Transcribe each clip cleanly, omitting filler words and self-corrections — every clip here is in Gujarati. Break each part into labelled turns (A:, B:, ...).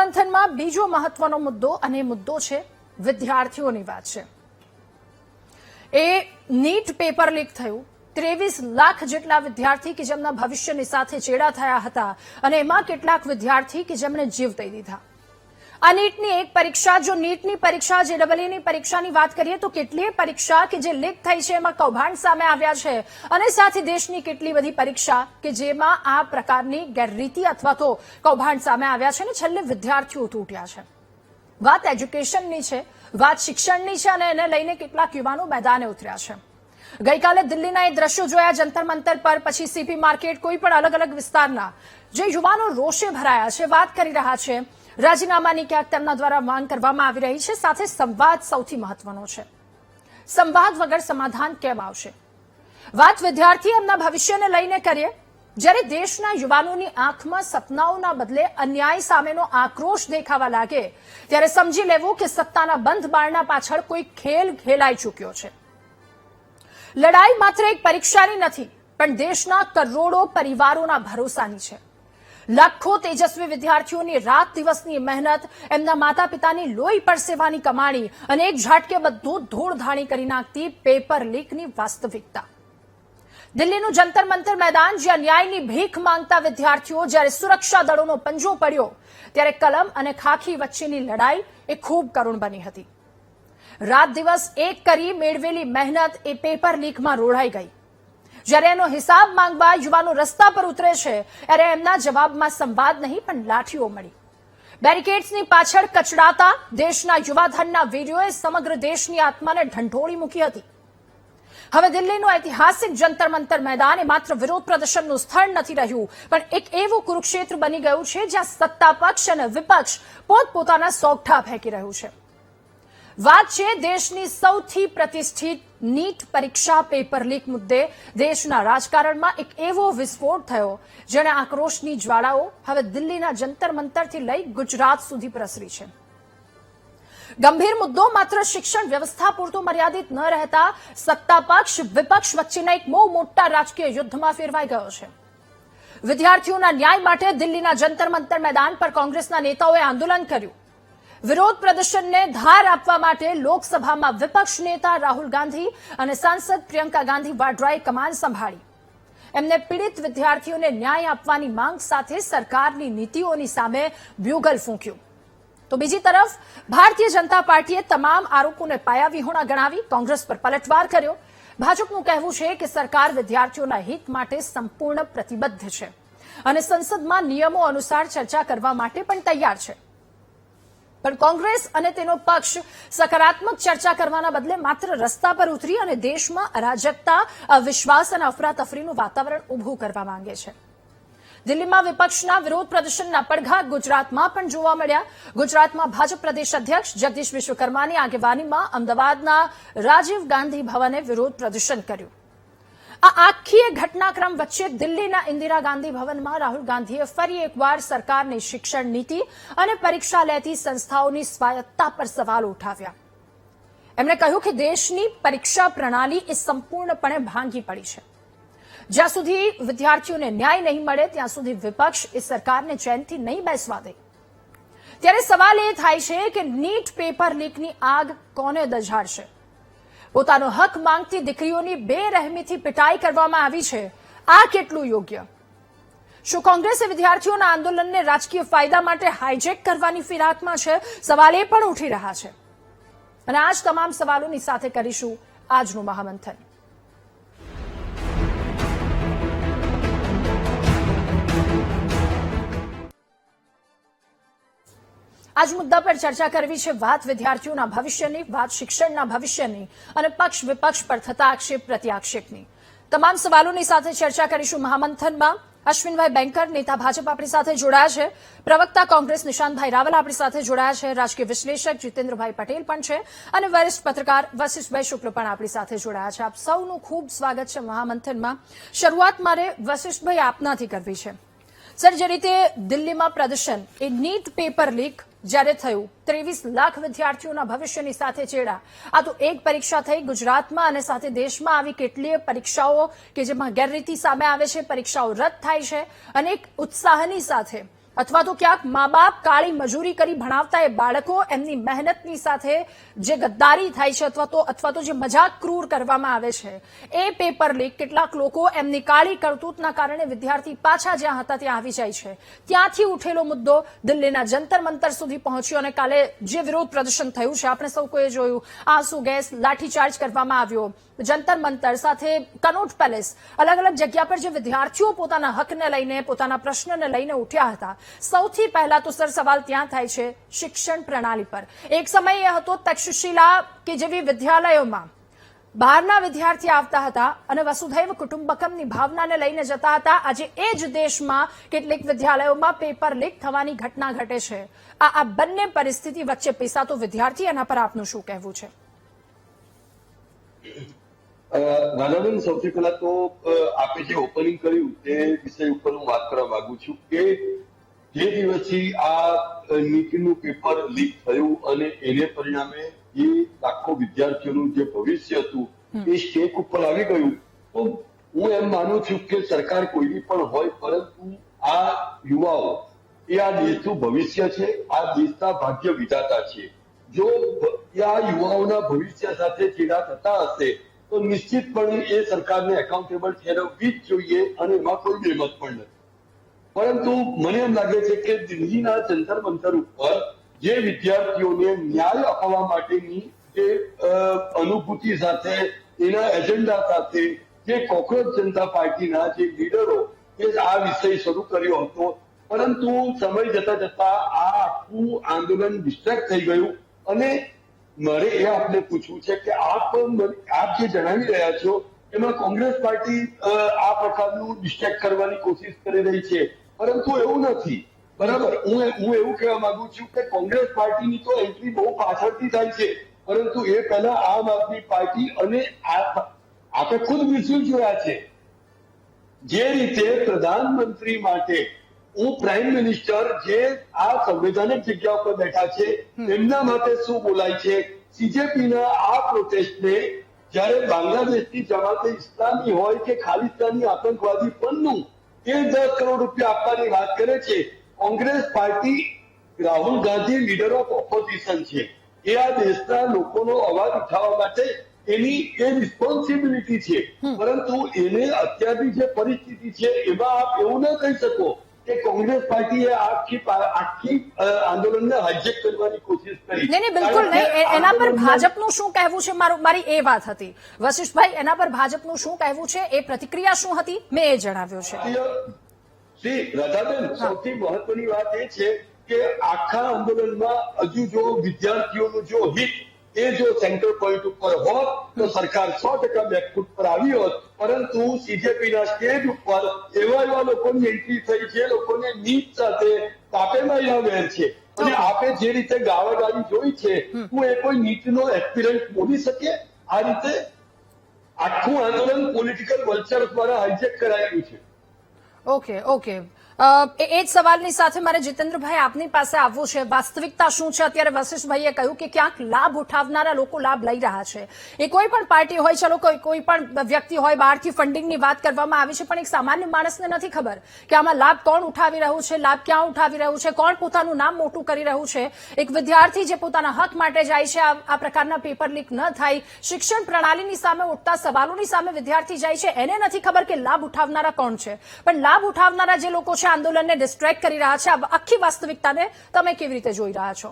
A: મહામંથનમાં બીજો મહત્વનો મુદ્દો અને મુદ્દો છે વિદ્યાર્થીઓની વાત છે। એ નીટ પેપર લીક થયું। 23 લાખ જેટલા વિદ્યાર્થી કે જેમના ભવિષ્યની સાથે ચેડા થયા હતા અને એમાં કેટલાક વિદ્યાર્થી કે જેમણે જીવ દઈ દીધા। આ નીટની એક પરીક્ષા, જો નીટની પરીક્ષા JEEની પરીક્ષાની વાત કરીએ તો કેટલીય પરીક્ષા કે જે લીક થઈ છે એમાં કૌભાંડ સામે આવ્યા છે અને સાથે દેશની કેટલી બધી પરીક્ષા કે જેમાં આ પ્રકારની ગેરરીતિ અથવા તો કૌભાંડ સામે આવ્યા છે અને છેલ્લે વિદ્યાર્થીઓ તૂટ્યા છે। વાત એજ્યુકેશનની છે, વાત શિક્ષણની છે અને એને લઈને કેટલાક યુવાનો મેદાને ઉતર્યા છે। ગઈકાલે દિલ્હીના એ દ્રશ્યો જોયા જંતર મંતર પર, પછી સીપી માર્કેટ, કોઈ પણ અલગ અલગ વિસ્તારના જે યુવાનો રોષે ભરાયા છે, વાત કરી રહ્યા છે। રાજીનામાની ક્યાંક તેમના દ્વારા માંગ કરવામાં આવી રહી છે। સાથે સંવાદ સૌથી મહત્વનો છે। સંવાદ વગર સમાધાન કેમ આવશે? વાત વિદ્યાર્થી એમના ભવિષ્યને લઈને કરીએ। જ્યારે દેશના યુવાનોની આંખમાં સપનાઓના બદલે અન્યાય સામેનો આક્રોશ દેખાવા લાગે ત્યારે સમજી લેવું કે સત્તાના બંધ બારણા પાછળ કોઈ ખેલ ખેલાઈ ચૂક્યો છે। લડાઈ માત્ર એક પરીક્ષાની નથી, પણ દેશના કરોડો પરિવારોના ભરોસાની છે। લાખો તેજસ્વી વિદ્યાર્થીઓની રાત દિવસની મહેનત, એમના માતા પિતાની લોહી પરસેવાની કમાણી અને એક ઝાટકે બધું ધૂળધાણી કરી નાખતી પેપર લીકની વાસ્તવિકતા। દિલ્હીનું જંતર મંતર મેદાન, જ્યાં ન્યાયની ભીખ માંગતા વિદ્યાર્થીઓ, જ્યારે સુરક્ષા દળોનો પંજો પડ્યો ત્યારે કલમ અને ખાખી વચ્ચેની લડાઈ એ ખૂબ કરુણ બની હતી। રાત દિવસ એક કરી મેળવેલી મહેનત એ પેપર લીકમાં રોડાઈ ગઈ। જ્યારે એનો હિસાબ માંગવા યુવાનો રસ્તા પર ઉતરે છે ત્યારે એમના જવાબમાં સંવાદ નહીં પણ લાઠીઓ મળી। બેરિકેડ્સની પાછળ કચડાતા દેશના યુવાધનના વીરોએ સમગ્ર દેશની આત્માને ઢંઢોળી મૂકી હતી। હવે દિલ્હીનું ઐતિહાસિક જંતર મંતર મેદાન એ માત્ર વિરોધ પ્રદર્શનનું સ્થળ નથી રહ્યું, પણ એક એવું કુરુક્ષેત્ર બની ગયું છે જ્યાં સત્તા પક્ષ અને વિપક્ષ પોતપોતાના સોગઠા ફેંકી રહ્યું છે। વાત છે દેશની સૌથી પ્રતિષ્ઠિત નીટ પરીક્ષા પેપર લીક મુદ્દે દેશના રાજકારણમાં એક એવો વિસ્ફોટ થયો જેણે આક્રોશની જ્વાળાઓ હવે દિલ્હીના જંતર મંતરથી લઈ ગુજરાત સુધી પ્રસરી છે। ગંભીર મુદ્દો માત્ર શિક્ષણ વ્યવસ્થા પૂરતો મર્યાદિત ન રહેતા સત્તા પક્ષ વિપક્ષ વચ્ચેના એક બહુ મોટા રાજકીય યુદ્ધમાં ફેરવાઈ ગયો છે। વિદ્યાર્થીઓના ન્યાય માટે દિલ્હીના જંતર મંતર મેદાન પર કોંગ્રેસના નેતાઓએ આંદોલન કર્યું। વિરોધ પ્રદર્શનને ધાર આપવા માટે લોકસભામાં વિપક્ષ નેતા રાહુલ ગાંધી અને સાંસદ પ્રિયંકા ગાંધી વાડ્રાએ કમાન સંભાળી। એમને પીડિત વિદ્યાર્થીઓને ન્યાય આપવાની માંગ સાથે સરકારની નીતિઓની સામે બ્યુગલ ફૂંક્યું। તો બીજી તરફ ભારતીય જનતા પાર્ટીએ તમામ આરોપોને પાયાવિહોણા ગણાવી કોંગ્રેસ પર પલટવાર કર્યો। ભાજપનું કહેવું છે કે સરકાર વિદ્યાર્થીઓના હિત માટે સંપૂર્ણ પ્રતિબદ્ધ છે અને સંસદમાં નિયમો અનુસાર ચર્ચા કરવા માટે પણ તૈયાર છે, પણ કોંગ્રેસ અને તેનો પક્ષ સકારાત્મક ચર્ચા કરવાના બદલે માત્ર રસ્તા પર ઉતરી અને દેશમાં અરાજકતા, અવિશ્વાસ અને અફરાતફરીનું વાતાવરણ ઉભું કરવા માંગે છે। દિલ્હીમાં વિપક્ષના વિરોધ પ્રદર્શનના પડઘા ગુજરાતમાં પણ જોવા મળ્યા। ગુજરાતમાં ભાજપ પ્રદેશ અધ્યક્ષ જગદીશ વિશ્વકર્માની આગેવાનીમાં અમદાવાદના રાજીવ ગાંધી ભવને વિરોધ પ્રદર્શન કર્યું। આ આખી ઘટનાક્રમ વચ્ચે દિલ્હીના ઇન્દિરા ગાંધી ભવનમાં રાહુલ ગાંધીએ ફરી એકવાર સરકારની શિક્ષણ નીતિ અને પરીક્ષા લેતી સંસ્થાઓની સ્વાયત્તતા પર સવાલો ઉઠાવ્યા। એમણે કહ્યું કે દેશની પરીક્ષા પ્રણાલી એ સંપૂર્ણપણે ભાંગી પડી છે। જ્યાં સુધી વિદ્યાર્થીઓને ન્યાય નહીં મળે ત્યાં સુધી વિપક્ષ એ સરકારને ચેનથી નહીં બેસવા દે। ત્યારે સવાલ એ થાય છે કે નીટ પેપર લીકની આગ કોને દઝાડશે? પોતાનો હક માંગતી દીકરીઓની બેરહેમીથી પિટાઈ કરવામાં આવી છે, આ કેટલું યોગ્ય? શું કોંગ્રેસે વિદ્યાર્થીઓના આંદોલનને રાજકીય ફાયદા માટે હાઇજેક કરવાની ફિરાકમાં છે? સવાલ એ પણ ઉઠી રહ્યા છે અને આ જ તમામ સવાલોની સાથે કરીશું આજનું મહામંથન। આજ મુદ્દા પર ચર્ચા કરવી છે। વાત વિદ્યાર્થીઓના ભવિષ્યની, વાત શિક્ષણના ભવિષ્યની અને પક્ષ વિપક્ષ પર થતા આક્ષેપ પ્રત્યાક્ષેપની। તમામ સવાલોની સાથે ચર્ચા કરીશું મહામંથનમાં। અશ્વિનભાઈ બેંકર, નેતા ભાજપ આપણી સાથે જોડાયા છે। પ્રવક્તા કોંગ્રેસ નિશાંતભાઈ રાવલ આપણી સાથે જોડાયા છે। રાજકીય વિશ્લેષક જીતેન્દ્રભાઈ પટેલ પણ છે અને વરિષ્ઠ પત્રકાર વશિષ્ઠભાઈ શુક્લ પણ આપણી સાથે જોડાયા છે। આપ સૌનું ખૂબ સ્વાગત છે મહામંથનમાં। શરૂઆત મારે વશિષ્ઠભાઈ આપનાથી કરવી છે। સર, જે રીતે દિલ્હીમાં પ્રદર્શન એ નીટ પેપર લીક જ્યારે થયું, 23 લાખ વિદ્યાર્થીઓના ભવિષ્યની સાથે ચેડા, આ તો એક પરીક્ષા થઈ ગુજરાતમાં અને સાથે દેશમાં આવી કેટલીય પરીક્ષાઓ કે જેમાં ગેરરીતિ સામે આવે છે, પરીક્ષાઓ રદ થાય છે અને એક ઉત્સાહની સાથે અથવા તો ક્યાંક મા બાપ કાળી મજૂરી કરી ભણાવતા એ બાળકો એમની મહેનતની સાથે જે ગદ્દારી થાય છે અથવા તો જે મજાક ક્રૂર કરવામાં આવે છે એ પેપર લીક કેટલાક લોકો એમની કાળી કરતૂતના કારણે વિદ્યાર્થી પાછા જ્યાં હતા ત્યાં આવી જાય છે. ત્યાંથી ઉઠેલો મુદ્દો દિલ્હીના જંતર મંતર સુધી પહોંચ્યો અને કાલે જે વિરોધ પ્રદર્શન થયું છે આપણે સૌ કોઈએ જોયું. આંસુ ગેસ લાઠીચાર્જ કરવામાં આવ્યો. જંતર મંતર સાથે કનોટ પેલેસ અલગ અલગ જગ્યા પર જે વિદ્યાર્થીઓ પોતાના હકને લઈને પોતાના પ્રશ્નને લઈને ઉઠ્યા હતા. સૌથી પહેલા તો સર સવાલ ત્યાં થાય છે શિક્ષણ પ્રણાલી પર. એક સમય એ હતો તક્ષશિલા કે જેવી વિદ્યાલયોમાં બહારના વિદ્યાર્થી આવતા હતા અને વસુધૈવ કુટુંબકમની ભાવનાને લઈને જતા હતા. આજે એ જ દેશમાં કેટલીક વિદ્યાલયોમાં પેપર લીક થવાની ઘટના ઘટે છે. આ બંને પરિસ્થિતિ વચ્ચે પીસાતો વિદ્યાર્થી, એના પર આપનું શું કહેવું છે?
B: રાધાબેન, સૌથી પહેલા તો આપે જે ઓપનિંગ કર્યું તે વિષય ઉપર હું વાત કરવા માંગુ છું કે જે દિવસથી આ નીટનું પેપર લીક થયું અને એને પરિણામે એ લાખો વિદ્યાર્થીઓનું જે ભવિષ્ય હતું એ સ્ટેક ઉપર આવી ગયું, તો હું એમ માનું છું કે સરકાર કોઈની પણ હોય, પરંતુ આ યુવાઓ એ આ દેશનું ભવિષ્ય છે, આ દેશના ભાગ્ય વિધાતા છે. જો આ યુવાઓના ભવિષ્ય સાથે ચેડા થતા હશે તો નિશ્ચિતપણે એ સરકારને એકાઉન્ટેબલ ઠેરવવી જ જોઈએ અને એમાં કોઈ બેમત પણ નથી. પરંતુ મને એમ લાગે છે કે દિલ્હીના જંતર મંતર ઉપર જે વિદ્યાર્થીઓને ન્યાય અપાવવા માટેની જે અનુભૂતિ સાથે એના એજન્ડા સાથે જે કોકરોચ જનતા પાર્ટીના જે લીડરો એ આ વિષય શરૂ કર્યો હતો, પરંતુ સમય જતા જતા આ આખું આંદોલન ડિસ્ટ્રેક્ટ થઈ ગયું. અને મારે એ આપને પૂછવું છે કે આપ જે જણાવી રહ્યા છો એમાં કોંગ્રેસ પાર્ટી આ પ્રકારનું ડિસ્ટ્રેક્ટ કરવાની કોશિશ કરી રહી છે, પરંતુ એવું નથી. બરાબર, હું એવું કહેવા માંગુ છું કે કોંગ્રેસ પાર્ટીની તો એન્ટ્રી બહુ પાછળથી થાય છે, પરંતુ એ પહેલા આમ આદમી પાર્ટી અને આપણે ખુદ વિઝ્યુઅલ જોયા છે જે રીતે પ્રધાનમંત્રી માટે પ્રાઇમ મિનિસ્ટર જે આ સંવૈધાનિક જગ્યા ઉપર બેઠા છે એમના માટે શું બોલાય છે. સીજેપીના આ પ્રોટેસ્ટને જયારે બાંગ્લાદેશની જમાતે ઇસ્લામી હોય કે ખાલિસ્તાની આતંકવાદી પન્નું એ 10 કરોડ રૂપિયા આપવાની વાત કરે છે. Congress party, Rahul Gandhi leader of opposition છે, એ આ દેશના લોકોનો અવાજ ઉઠાવવા માટે એની એ રિસ્પોન્સિબિલિટી છે, પરંતુ એને અત્યારની જે પરિસ્થિતિ છે એમાં આપ એવું ન કહી શકો કે કોંગ્રેસ પાર્ટીએ આખી આંદોલનને હાઇજેક કરવાની કોશિશ કરી.
A: નહીં, બિલકુલ નહીં. એના પર ભાજપનું શું કહેવું છે, મારી એ વાત હતી. વશિષ્ઠભાઈ, એના પર ભાજપનું શું કહેવું છે, એ પ્રતિક્રિયા શું હતી, મેં એ જણાવ્યું છે.
B: શ્રી રાધાબેન, સૌથી મહત્વની વાત એ છે કે આખા આંદોલનમાં હજુ જો વિદ્યાર્થીઓનું જો હિત એ જો સેન્ટર પોઈન્ટ ઉપર હોત તો સરકાર 100% બેકફૂટ પર આવી હોત, પરંતુ સીજેપીના સ્ટેજ ઉપર એવા લોકોની એન્ટ્રી થઈ છે, લોકોને નીટ સાથે તાપેમાં વેર છે. અને આપે જે રીતે ગાવાગાડી જોઈ છે, શું એ કોઈ નીટનો એસ્પિરન્ટ બોલી શકે? આ રીતે આખું આંદોલન પોલિટિકલ વલ્ચર દ્વારા હાઇજેક કરાયેલું છે.
A: ઓકે. એ જ સવાલની સાથે મારે જીતેન્દ્રભાઈ આપની પાસે આવવું છે. વાસ્તવિકતા શું છે? અત્યારે વશિષ્ઠભાઈએ કહ્યું કે ક્યાંક લાભ ઉઠાવનારા લોકો લાભ લઈ રહ્યા છે. એ કોઈ પણ પાર્ટી હોય, ચલો કોઈ પણ વ્યક્તિ હોય, બહારથી ફંડિંગની વાત કરવામાં આવી છે, પણ એક સામાન્ય માણસને નથી ખબર કે આમાં લાભ કોણ ઉઠાવી રહ્યું છે, લાભ ક્યાં ઉઠાવી રહ્યું છે, કોણ પોતાનું નામ મોટું કરી રહ્યું છે. એક વિદ્યાર્થી જે પોતાના હક માટે જાય છે, આ પ્રકારના પેપર લીક ન થાય, શિક્ષણ પ્રણાલીની સામે ઉઠતા સવાલોની સામે વિદ્યાર્થી જાય છે, એને નથી ખબર કે લાભ ઉઠાવનારા કોણ છે. પણ લાભ ઉઠાવનારા જે લોકો છે આંદોલનને ડિસ્ટ્રેક્ટ કરી રહ્યા છે. આખી વાસ્તવિકતાને તમે કેવી રીતે જોઈ રહ્યા છો?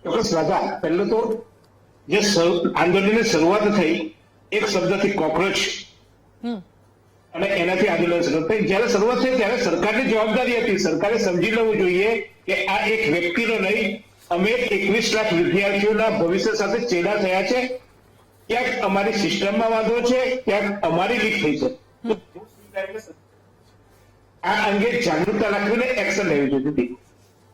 C: ચોક્કસ રાજા, પહેલું તો જે આંદોલનની શરૂઆત થઈ એક શબ્દથી કોકરોચ અને એનાથી આંદોલન શરૂ થઈ. જયારે શરૂઆત થઈ ત્યારે સરકારની જવાબદારી હતી, સરકારે સમજી લેવું જોઈએ કે આ એક વ્યક્તિનો નહીં, અમે 21 લાખ વિદ્યાર્થીઓના ભવિષ્ય સાથે ચેડા થયા છે. ક્યાંક અમારી સિસ્ટમમાં વાંધો છે, ક્યાંક અમારી લીક થઈ છે. આ અંગે જાગૃતતા રાખીને એક્શન લેવી જોઈએ.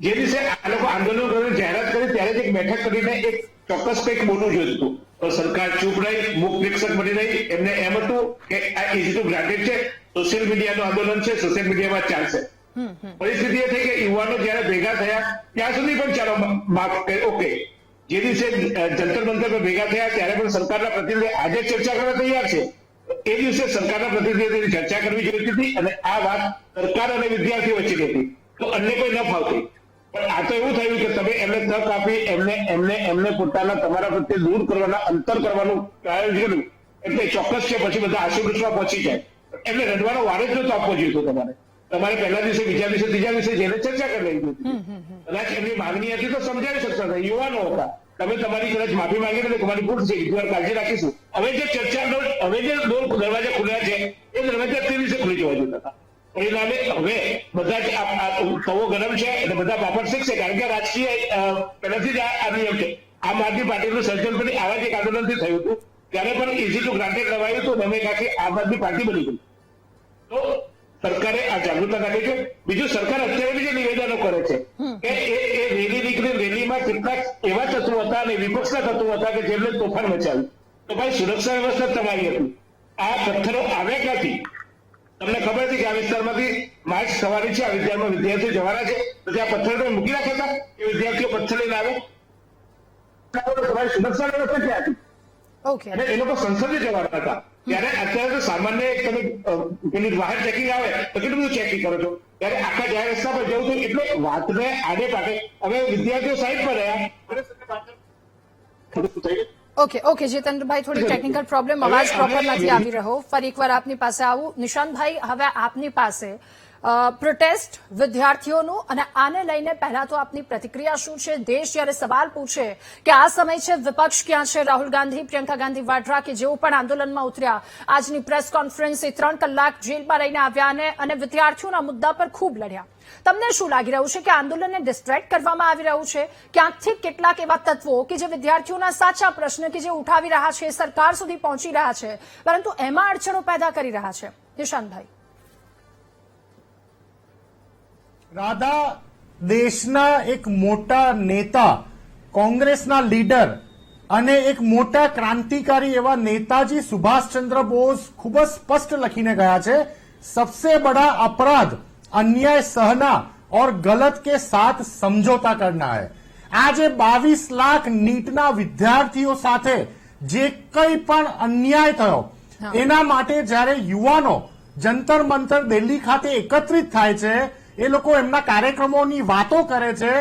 C: જે દિવસે આ લોકો આંદોલન કરીને જાહેરાત કરી ત્યારે જ એક બેઠક કરીને એક ચોક્કસ કંઈક બોલવું જોઈતું, તો સરકાર ચૂપ રહી, મુખ નિક્ષક બની રહી. એમને એમ હતું કે આ ઇઝી ટુ ગ્રાન્ટેડ છે, સોશિયલ મીડિયાનું આંદોલન છે, સોશિયલ મીડિયામાં ચાલશે. પરિસ્થિતિ એ થઈ કે યુવાનો જયારે ભેગા થયા ત્યાં સુધી પણ ચાલો માફ ઓકે. જે દિવસે જંતર મંતર પર ભેગા થયા ત્યારે પણ સરકારના પ્રતિનિધિ આજે ચર્ચા કરવા તૈયાર છે, એ દિવસે સરકારના પ્રતિનિધિઓની ચર્ચા કરવી જોઈતી હતી અને આ વાત સરકાર અને વિદ્યાર્થીઓ વચ્ચેની હતી, તો અન્ય કોઈ ન ફાવતી. પણ આ તો એવું થયું કે તમે એમને તક આપી, એમને પોતાના તમારા પ્રત્યે દૂર કરવાના, અંતર કરવાનું પ્રાયોજન કર્યું, એટલે ચોક્કસ છે પછી બધા આશુતોષમાં પહોંચી જાય. એમને રડવાનો વારો જ નતો આપવો જોઈએ. તમારે પહેલા દિવસે, બીજા દિવસે, ત્રીજા દિવસે જઈને ચર્ચા કરી લેવી જોઈતી. કદાચ એમની માંગણી હતી તો સમજાવી શકતા હતા, યુવાનો હતા. તમે તમારી કદાચ માફી માંગી તો તમારી ભૂલ છે, બીજી વાર કાળજી રાખીશું. હવે જે ચર્ચાનો દરવાજા ખુલ્યા છે એ દરવાજા તે દિવસે ખુલી જવા જોઈતા હતા. પરિણામે હવે બધા જ તવો ગરમ છે અને બધા પાપડ શીખશે, કારણ કે રાજકીય પહેલાથી જ આ નિયમ છે. આમ આદમી પાર્ટીનું સર્જન પણ આવા જ એક આંદોલનથી થયું હતું. ત્યારે પણ ઇઝી ટુ ગ્રાન્ટેડ લવાયું હતું, અમે કાંઈ આમ આદમી પાર્ટી બની ગઈ. તો સરકારે આ જાગૃતતા રાખી છે. બીજું, સરકાર અત્યારે બી જે નિવેદનો કરે છે કે એ રેલી નીકળી, રેલીમાં કેટલાક એવા તત્વો હતા અને વિપક્ષના તત્વો હતા કે જેમને તોફાન મચાવ્યું. તો ભાઈ, સુરક્ષા વ્યવસ્થા તમારી હતી. આ પથ્થરો આવ્યા ક્યાંથી? તમને ખબર હતી કે આ વિસ્તારમાંથી માર્ચ થવાની છે, આ વિસ્તારમાં વિદ્યાર્થીઓ જવાના છે, તો ત્યાં પથ્થર તમે મૂકી રાખ્યા હતા કે વિદ્યાર્થીઓ પથ્થર લઈને આવે? તમારી સુરક્ષા વ્યવસ્થા ક્યાં હતી?
A: ઓકે,
C: અને એ લોકો સંસદે જવાના હતા. ત્યારે અત્યારે તો સામાન્ય તમે પેલી વાહન ચેકિંગ આવે તો કેટલું બધું ચેકિંગ કરો છો, ત્યારે આખા જાહેર રસ્તા પર જવું હતું. એટલે વાતને આડે પાકે હવે વિદ્યાર્થીઓ સાઈડ પર રહ્યા.
A: ઓકે જીતેન્દ્રભાઈ, થોડી ટેકનિકલ પ્રોબ્લેમ, અવાજ પ્રોપર નથી આવી રહ્યો. ફરી એકવાર આપની પાસે આવું. નિશાંતભાઈ, હવે આપની પાસે પ્રોટેસ્ટ વિદ્યાર્થીઓનું અને આને લઈને પહેલા તો આપની પ્રતિક્રિયા શું છે? દેશ જ્યારે સવાલ પૂછે કે આ સમય છે, વિપક્ષ ક્યાં છે? રાહુલ ગાંધી, પ્રિયંકા ગાંધી વાડ્રા કે જેઓ પણ આંદોલનમાં ઉતર્યા, આજની પ્રેસ કોન્ફરન્સ, 3 કલાક જેલમાં રહીને આવ્યા અને વિદ્યાર્થીઓના મુદ્દા પર ખૂબ લડ્યા. તમને શું લાગી રહ્યું છે કે આંદોલનને ડિસ્ટ્રેક્ટ કરવામાં આવી રહ્યું છે? ક્યાંકથી કેટલાક એવા તત્વો કે જે વિદ્યાર્થીઓના સાચા પ્રશ્ન કે જે ઉઠાવી રહ્યા છે, સરકાર સુધી પહોંચી રહ્યા છે, પરંતુ એમાં અડચણો પેદા કરી રહ્યા છે? નિશાંતભાઈ.
D: રાધા, દેશના એક મોટા નેતા, કોંગ્રેસના લીડર અને એક મોટા ક્રાંતિકારી એવા નેતાજી સુભાષચંદ્ર બોઝ ખૂબ જ સ્પષ્ટ લખીને ગયા છે, सबसे बड़ा अपराध अन्याय सहना और गलत के साथ समझौता करना है. આજે 22 લાખ નીટના વિદ્યાર્થીઓ સાથે જે કંઈ પણ અન્યાય થયો એના માટે જ્યારે યુવાનો જંતર મંતર દિલ્હી ખાતે એકત્રિત થાય છે, એ લોકો એમના કાર્યક્રમોની વાતો કરે છે,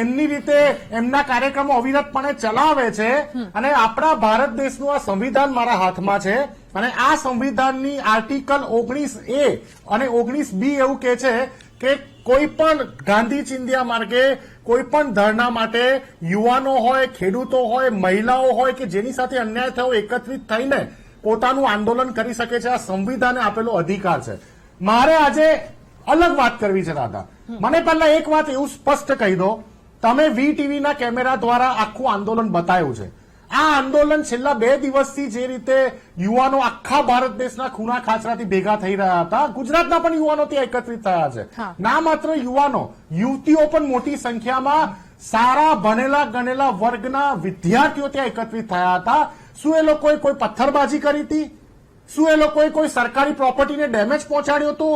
D: એમની રીતે એમના કાર્યક્રમો અવિરતપણે ચલાવે છે. અને આપણા ભારત દેશનું આ સંવિધાન મારા હાથમાં છે અને આ સંવિધાનની આર્ટિકલ 19A અને 19B એવું કહે છે કે કોઈ પણ ગાંધી ચિંધ્યા માર્ગે કોઈ પણ ધરણા માટે યુવાનો હોય, ખેડૂતો હોય, મહિલાઓ હોય કે જેની સાથે અન્યાય થયો એકત્રિત થઈને પોતાનું આંદોલન કરી શકે છે. આ સંવિધાને આપેલો અધિકાર છે. મારે આજે અલગ વાત કરવી છે રાધા. મને પહેલા એક વાત એવું સ્પષ્ટ કહી દો, તમે વીટીવીના કેમેરા દ્વારા આખું આંદોલન બતાવ્યું છે. આ આંદોલન છેલ્લા 2 દિવસથી જે રીતે યુવાનો આખા ભારત દેશના ખૂણા ખાચરાથી ભેગા થઈ રહ્યા હતા, ગુજરાતના પણ યુવાનો ત્યાં એકત્રિત થયા છે. ના માત્ર યુવાનો, યુવતીઓ પણ મોટી સંખ્યામાં સારા ભણેલા ગણેલા વર્ગના વિદ્યાર્થીઓ ત્યાં એકત્રિત થયા હતા. શું એ લોકોએ કોઈ પથ્થરબાજી કરી હતી? શું એ લોકોએ કોઈ સરકારી પ્રોપર્ટીને ડેમેજ પહોંચાડ્યો હતો?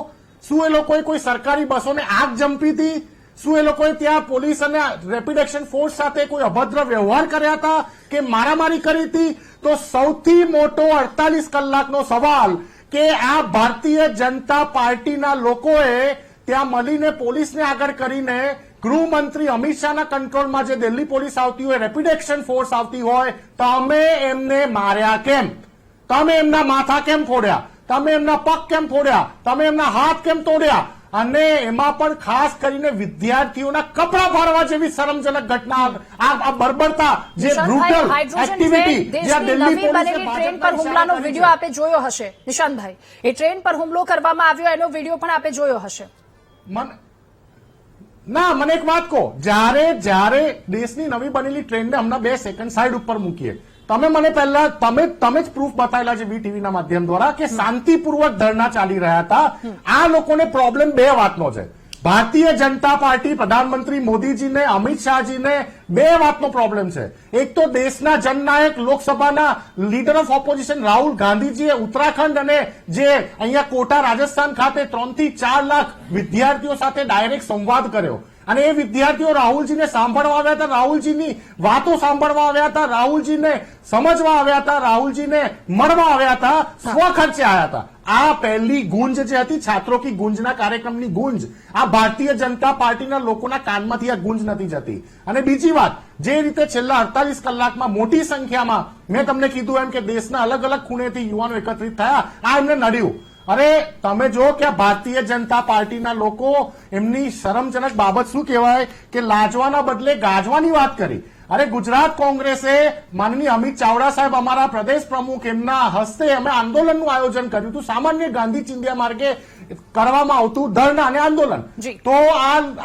D: શું એ લોકોએ કોઈ સરકારી બસોને આગ જંપી હતી? શું એ લોકોએ ત્યાં પોલીસ અને રેપિડ એક્શન ફોર્સ સાથે કોઈ અભદ્ર વ્યવહાર કર્યા હતા કે મારામારી કરી હતી? તો સૌથી મોટો 48 કલાકનો સવાલ કે આ ભારતીય જનતા પાર્ટીના લોકોએ ત્યાં મળીને પોલીસને આગળ કરીને ગૃહમંત્રી અમિત શાહના કંટ્રોલમાં જે દિલ્હી પોલીસ આવતી હોય, રેપિડ એક્શન ફોર્સ આવતી હોય, તમે એમને માર્યા કેમ? તમે એમના માથા કેમ ફોડ્યા? તમે એમના પગ કેમ ફોડ્યા? તમે એમના હાથ કેમ તોડ્યા? અને એમાં પણ ખાસ કરીને વિદ્યાર્થીઓના કપડા ફાડવા જેવી શરમજનક ઘટના, આ બર્બરતા, જે બ્રુટલ એક્ટિવિટી, જ્યાં દિલ્હી પોલીસે
A: ટ્રેન પર હુમલાનો વિડીયો આપે જોયો હશે નિશાંતભાઈ. એ ટ્રેન પર હુમલો કરવામાં આવ્યો એનો વિડીયો પણ આપે જોયો હશે.
D: ના, મને એક વાત કહો, જ્યારે દેશની નવી બનેલી ટ્રેનને હમણાં 2 સેકન્ડ સાઈડ ઉપર મૂકીએ, તમે મને પહેલા તમે જ પ્રૂફ બતાવેલા છે વીટીવીના માધ્યમ દ્વારા કે શાંતિપૂર્વક ધરણા ચાલી રહ્યા હતા. આ લોકોને પ્રોબ્લેમ 2 વાતનો છે. ભારતીય જનતા પાર્ટી, પ્રધાનમંત્રી મોદીજીને, અમિત શાહજીને 2 વાતનો પ્રોબ્લેમ છે. એક તો દેશના જનનાયક લોકસભાના લીડર ઓફ ઓપોઝિશન રાહુલ ગાંધીજીએ ઉત્તરાખંડ અને જે અહીંયા કોટા રાજસ્થાન ખાતે 3 થી 4 લાખ વિદ્યાર્થીઓ સાથે ડાયરેક્ટ સંવાદ કર્યો. અને એ વિદ્યાર્થીઓ રાહુલજીને સાંભળવા આવ્યા હતા, રાહુલજીની વાતો સાંભળવા આવ્યા હતા, રાહુલજીને સમજવા આવ્યા હતા, રાહુલજીને મળવા આવ્યા હતા, સ્વખર્ચે આવ્યા હતા. આ પહેલી ગુંજ જે હતી છાત્રો કી ગુંજના કાર્યક્રમની ગુંજ, આ ભારતીય જનતા પાર્ટીના લોકોના કાનમાંથી આ ગુંજ નથી જતી. અને બીજી વાત, જે રીતે છેલ્લા 48 કલાકમાં મોટી સંખ્યામાં મેં તમને કીધું એમ કે દેશના અલગ અલગ ખૂણેથી યુવાનો એકત્રિત થયા, આ એમને નડ્યું. અરે તમે જો કે આ ભારતીય જનતા પાર્ટીના લોકો, એમની શરમજનક બાબત શું કહેવાય કે લાજવાના બદલે ગાજવાની વાત કરી. અરે ગુજરાત કોંગ્રેસે માનનીય અમિત ચાવડા સાહેબ, અમારા પ્રદેશ પ્રમુખ, એમના હસ્તે અમે આંદોલનનું આયોજન કર્યું હતું, સામાન્ય ગાંધી ચિંધ્યા માર્ગે કરવામાં આવતું ધરણા અને આંદોલન. તો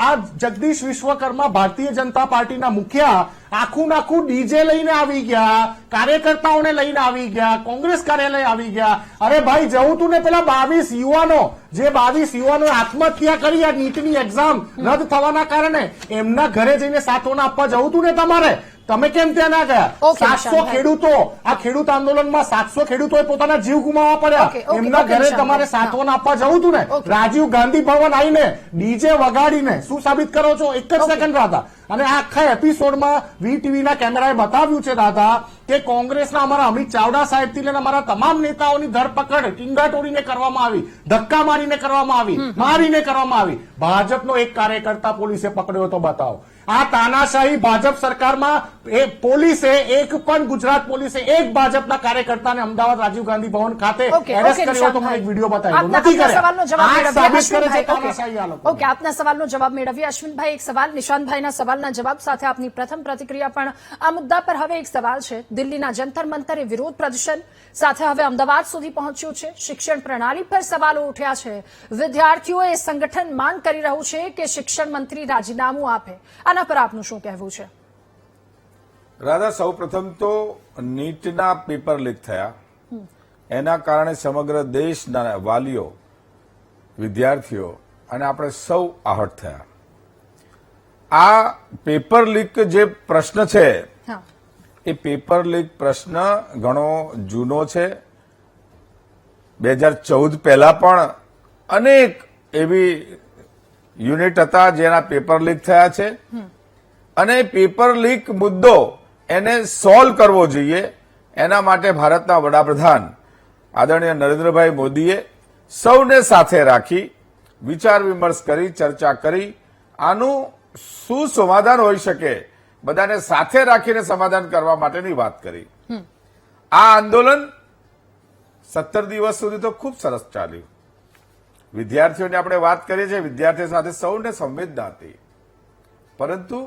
D: આ જગદીશ વિશ્વકર્મા ભારતીય જનતા પાર્ટીના મુખિયા આખું ડીજે લઈને આવી ગયા, કાર્યકર્તાઓને લઈને આવી ગયા, કોંગ્રેસ કાર્યાલય આવી ગયા. અરે ભાઈ જવું તું ને પેલા 22 યુવાનો, જે 22 યુવાનોએ આત્મહત્યા કરી આ નીટની એક્ઝામ રદ થવાના કારણે, એમના ઘરે જઈને સાંત્વના આપવા જવું તું ને તમારે. તમે કેમ ત્યાં ના ગયા? 700 ખેડૂતો, આ ખેડૂત આંદોલનમાં 700 ખેડૂતોએ પોતાના જીવ ગુમાવવા પડ્યા, એમના ઘરે તમારે સાંત્વના આપવા જવું તું ને. રાજીવ ગાંધી ભવન આવીને ડીજે વગાડીને શું સાબિત કરો છો? એક જ સેકન્ડ રાધા. અને આ આખા એપિસોડમાં વીટીવીના કેમેરાએ બતાવ્યું છે દાદા કે કોંગ્રેસના અમારા અમિત ચાવડા સાહેબથી લઈને અમારા તમામ નેતાઓની ધરપકડ ટીંગાટોડીને કરવામાં આવી, ધક્કા મારીને કરવામાં આવી, મારીને કરવામાં આવી. ભાજપનો એક કાર્યકર્તા પોલીસે પકડ્યો તો બતાવો. આ તાનાશાહી ભાજપ સરકારમાં પોલીસે, એક પણ ગુજરાત પોલીસે એક ભાજપના કાર્યકર્તાને અમદાવાદ રાજીવ ગાંધી ભવન ખાતે એરેસ્ટ કર્યો હતો. મને એક વિડીયો બતાવ્યો, નથી કર્યા.
A: ઓકે, આપના સવાલનો જવાબ મેળવીએ. અશ્વિનભાઈ, એક સવાલ નિશાંતભાઈના સવાલના જવાબ સાથે આપની પ્રથમ પ્રતિક્રિયા પણ આ મુદ્દા પર. હવે એક સવાલ છે, દિલ્હીના જંતર મંતરે વિરોધ પ્રદર્શન સાથે હવે અમદાવાદ સુધી પહોંચ્યું છે. શિક્ષણ પ્રણાલી પર સવાલો ઉઠ્યા છે. વિદ્યાર્થીઓએ સંગઠન માંગ કરી રહ્યું છે કે શિક્ષણ મંત્રી રાજીનામું આપે. આના પર આપનું શું કહેવું છે?
E: રાધા, સૌ પ્રથમ તો નીટના પેપર લીક થયા, એના કારણે સમગ્ર દેશના વાલીઓ, વિદ્યાર્થીઓ અને આપણે સૌ આહત થયા. આ પેપર લીક જે પ્રશ્ન છે, એ પેપર લીક પ્રશ્ન ઘણો જૂનો છે. 2014 પહેલા પણ અનેક એવી યુનિટ હતા જેના પેપર લીક થયા છે, અને પેપર લીક મુદ્દો એને સોલ્વ કરવો જોઈએ. એના માટે ભારતના વડાપ્રધાન આદરણીય નરેન્દ્રભાઈ મોદીએ સૌને સાથે રાખી વિચાર વિમર્શ કરી, ચર્ચા કરી, આનું શું સમાધાન હોઈ શકે, બધાને સાથે રાખીને સમાધાન કરવા માટેની વાત કરી. આ આંદોલન 17 દિવસ સુધી તો ખૂબ સરસ ચાલ્યું. વિદ્યાર્થીઓની આપણે વાત કરીએ છીએ, વિદ્યાર્થીઓ સાથે સૌને સંવેદના હતી, પરંતુ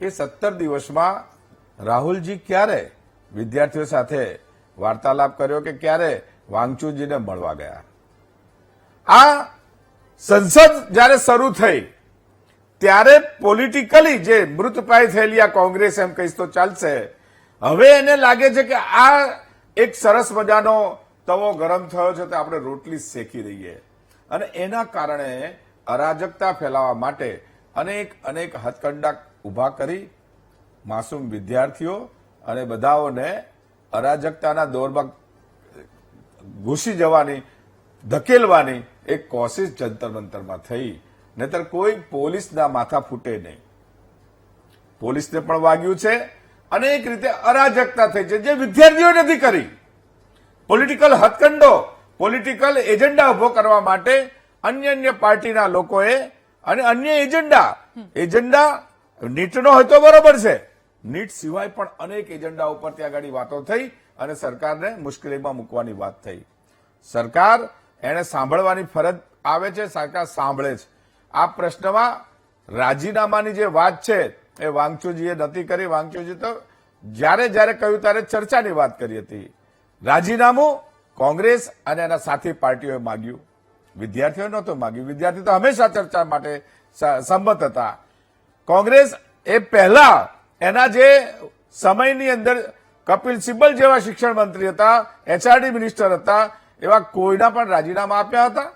E: એ 17 દિવસમાં રાહુલજી ક્યારે વિદ્યાર્થીઓ સાથે વાર્તાલાપ કર્યો કે ક્યારે વાંગચુજીને મળવા ગયા? આ સંસદ જયારે શરૂ થઈ ત્યારે પોલિટિકલી જે મૃતપ્રાય થયેલી આ કોંગ્રેસ, એમ કહીશ તો ચાલશે, હવે એને લાગે છે કે આ એક સરસ મજાનો તવો ગરમ થયો છે તો આપણે રોટલી શેકી રહીએ, અને એના કારણે અરાજકતા ફેલાવવા માટે અનેક હથકંડા ઉભા કરી માસૂમ વિદ્યાર્થીઓ અને બધાઓને અરાજકતાના દોરમાં ઘૂસી જવાની, ધકેલવાની એક કોશિશ જંતર મંતરમાં થઈ. નહીતર કોઈ પોલીસના માથા ફૂટે નહીં. પોલીસને પણ વાગ્યું છે, અનેક રીતે અરાજકતા થઈ છે જે વિદ્યાર્થીઓ નથી કરી. પોલિટિકલ હથકંડો, પોલિટિકલ એજન્ડા ઉભો કરવા માટે અન્ય પાર્ટીના લોકોએ, અને અન્ય એજન્ડા નીટનો હોય તો બરોબર છે, નીટ સિવાય પણ અનેક એજન્ડા ઉપર ત્યાં આગળ વાતો થઈ અને સરકારને મુશ્કેલીમાં મૂકવાની વાત થઈ. સરકાર એને સાંભળવાની ફરજ આવે છે, સરકાર સાંભળે છે. આ પ્રશ્નમાં રાજીનામાની જે વાત છે એ વાંગચુજીએ નથી કરી. વાંગચુજી તો જ્યારે કહ્યું ત્યારે ચર્ચાની વાત કરી હતી. રાજીનામું કોંગ્રેસ અને એના સાથી પાર્ટીઓએ માગ્યું, વિદ્યાર્થીઓએ નહોતું માગ્યું. વિદ્યાર્થીઓ તો હંમેશા ચર્ચા માટે સંમત હતા. કોંગ્રેસ એ પહેલા એના જે સમયની અંદર કપિલ સિબ્બલ જેવા શિક્ષણ મંત્રી હતા, એચઆરડી મિનિસ્ટર હતા, એવા કોઈના પણ રાજીનામા આપ્યા હતા?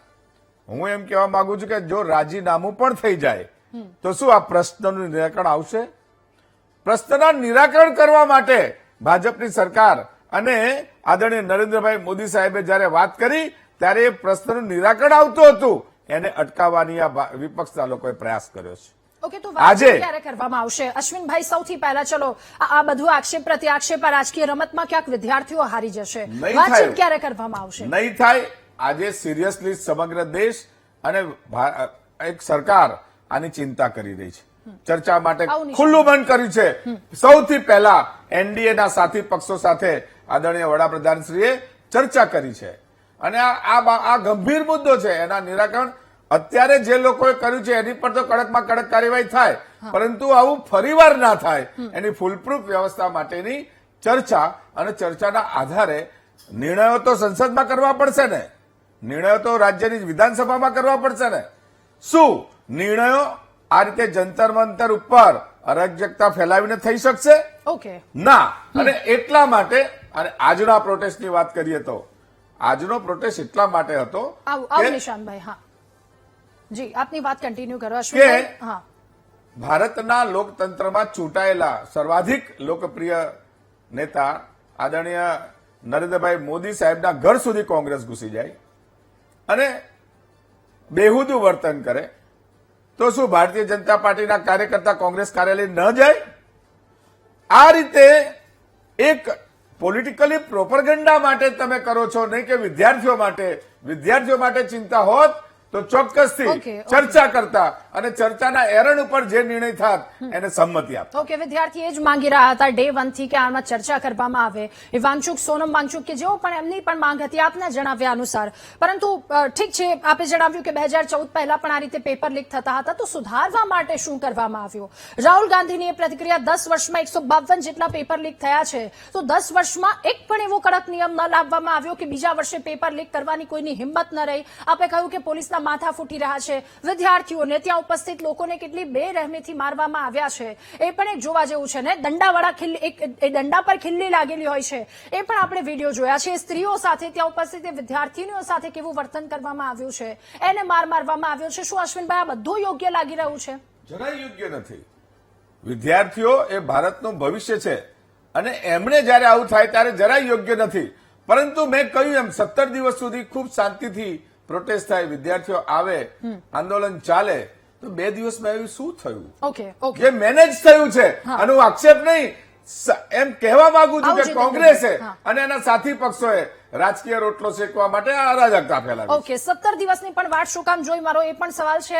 E: હું એમ કહેવા માંગુ છું કે જો રાજીનામું પણ થઈ જાય તો શું આ પ્રશ્નનું નિરાકરણ આવશે? પ્રશ્નના નિરાકરણ કરવા માટે ભાજપની સરકાર અને આદરણીય નરેન્દ્રભાઈ મોદી સાહેબે જયારે વાત કરી ત્યારે એ પ્રશ્નનું નિરાકરણ આવતું હતું, એને અટકાવવાની આ વિપક્ષના લોકોએ પ્રયાસ કર્યો છે.
A: ઓકે, તો વાતચીત ક્યારે કરવામાં આવશે? અશ્વિનભાઈ, સૌથી પહેલા ચલો આ બધું આક્ષેપ પ્રત્યાક્ષેપ રાજકીય રમતમાં ક્યાંક વિદ્યાર્થીઓ હારી જશે, વાતચીત ક્યારે કરવામાં આવશે?
E: નહીં થાય. આજે સિરિયસલી સમગ્ર દેશ અને એક સરકાર આની ચિંતા કરી રહી છે, ચર્ચા માટે ખુલ્લું બંધ કર્યું છે. સૌથી પહેલા એનડીએના સાથી પક્ષો સાથે આદરણીય વડાપ્રધાનશ્રીએ ચર્ચા કરી છે અને આ ગંભીર મુદ્દો છે. એના નિરાકરણ અત્યારે જે લોકોએ કર્યું છે એની પર તો કડકમાં કડક કાર્યવાહી થાય, પરંતુ આવું ફરીવાર ના થાય એની ફૂલપ્રૂફ વ્યવસ્થા માટેની ચર્ચા અને ચર્ચાના આધારે નિર્ણયો તો સંસદમાં કરવા પડશે ને, નિર્ણયો તો રાજ્યની વિધાનસભામાં કરવા પડશે ને. શું નિર્ણયો આ રીતે જંતર મંતર ઉપર અરાજકતા ફેલાવીને થઈ શકશે?
A: ઓકે,
E: ના. અને એટલા માટે અને આજના પ્રોટેસ્ટની વાત કરીએ તો આજનો પ્રોટેસ્ટ એટલા માટે હતો
A: આવો નિશાનભાઈ. હા જી, આપની વાત કન્ટિન્યુ કરો અશ્વિનભાઈ. હા,
E: ભારતના લોકતંત્રમાં ચૂંટાયેલા સર્વાધિક લોકપ્રિય નેતા આદરણીય નરેન્દ્રભાઈ મોદી સાહેબના ઘર સુધી કોંગ્રેસ ઘૂસી જાય અને બેહુદું વર્તન કરે તો શું ભારતીય જનતા પાર્ટીના કાર્યકર્તા કોંગ્રેસ કાર્યાલય ન જાય? આ રીતે એક પોલિટિકલી પ્રોપરગેન્ડા માટે તમે કરો છો, નહીં કે વિદ્યાર્થીઓ માટે ચિંતા હોત તો ચોક્કસથી ચર્ચા કરતા અને ચર્ચાના એરંડ ઉપર જે નિર્ણય થાત એને સંમતિ આપતા.
A: ઓકે, વિદ્યાર્થી એ જ માંગી રહ્યા હતા ડે 1 થી કે આમાં ચર્ચા કરવામાં આવે. એ વાંચુક, સોનમ વાંચુક કે જેઓ પણ એમની પણ માંગ હતી આપના જણાવ્યા અનુસાર. પરંતુ ઠીક છે, આપે જણાવ્યું કે 2014 પહેલા પણ આ રીતે પેપર લીક થતા હતા, તો સુધારવા માટે શું કરવામાં આવ્યું? રાહુલ ગાંધીની એ પ્રતિક્રિયા, 10 વર્ષમાં 152 જેટલા પેપર લીક થયા છે, તો 10 વર્ષમાં એક પણ એવો કડક નિયમ ન લાવવામાં આવ્યો કે બીજા વર્ષે પેપર લીક કરવાની કોઈની હિંમત ન રહી. આપે કહ્યું કે પોલીસના માથા ફૂટી રહ્યા છે, વિદ્યાર્થીઓને, ત્યાં ઉપસ્થિત લોકોને કેટલી બેરહેમીથી મારવામાં આવ્યા છે એ પણ એક જોવા જેવું છે ને. દંડા પર ખિલ્લી લાગેલી હોય છે એ પણ આપણે વિડીયો જોયા છે. સ્ત્રીઓ સાથે, ત્યાં ઉપસ્થિત વિદ્યાર્થીનીઓ સાથે કેવું વર્તન કરવામાં આવ્યું છે, એને મારવામાં આવ્યો છે. શું અશ્વિનભાઈ આ બધું યોગ્ય લાગી રહ્યું છે?
E: જરાય યોગ્ય નથી. વિદ્યાર્થીઓ એ ભારતનું ભવિષ્ય છે અને એમણે જયારે આવું થાય ત્યારે જરાય યોગ્ય નથી. પરંતુ મેં કહ્યું એમ 17 દિવસ સુધી ખૂબ શાંતિથી પ્રોટેસ્ટ થાય, વિદ્યાર્થીઓ આવે, આંદોલન ચાલે, તો 2 દિવસમાં એવું શું થયું?
A: ઓકે,
E: જે મેનેજ થયું છે આનો આક્ષેપ નહીં, એમ કહેવા માંગુ છું કે કોંગ્રેસે અને એના સાથી પક્ષોએ રાજકીય રોટલો શેકવા માટે અરાજકતા ફેલાવી.
A: ઓકે, 17 દિવસની પણ વાત શું કામ જોઈ? મારો એ પણ સવાલ છે.